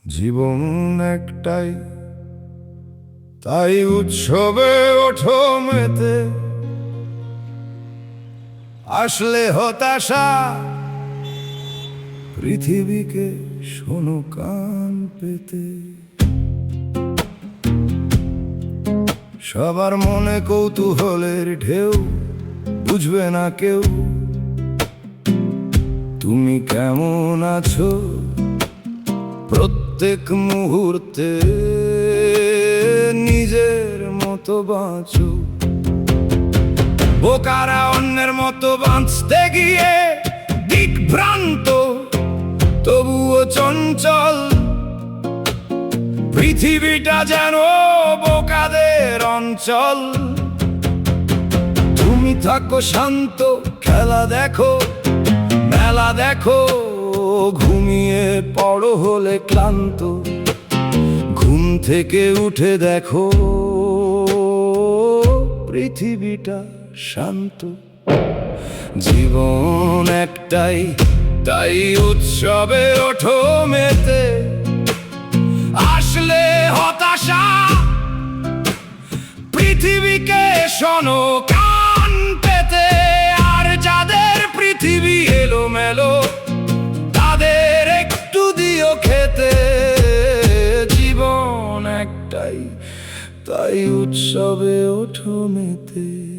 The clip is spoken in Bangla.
জীবন একটাই, তাই উৎসবে ওঠো মেতে। আসলে হতাশা পৃথিবীকে শোনো কান পেতে। সবার মনে কৌতূহলের ঢেউ, বুঝবে না কেউ তুমি কেমন আছো। প্রত্যেক মুহূর্তে নিজের মতো বাঁচো। বোকারা অন্যের মতো বাঁচতে গিয়ে দিকভ্রান্ত, তবুও চঞ্চল। পৃথিবীটা যেন বোকাদের অঞ্চল। তুমি থাকো শান্ত, খেলা দেখো, মেলা দেখো। ঘুমিয়ে পড়ো হলে ক্লান্ত, ঘুম থেকে উঠে দেখো পৃথিবীটা শান্ত। জীবন একটাই, তাই উৎসবে ওঠো মেতে। আসলে হতাশা পৃথিবীকে শোনো কান পেতে। আর যাদের পৃথিবী এলোমেলো, তাদের একটু দিও খেতে। জীবন একটাই, তাই উৎসবে ওঠো মেতে।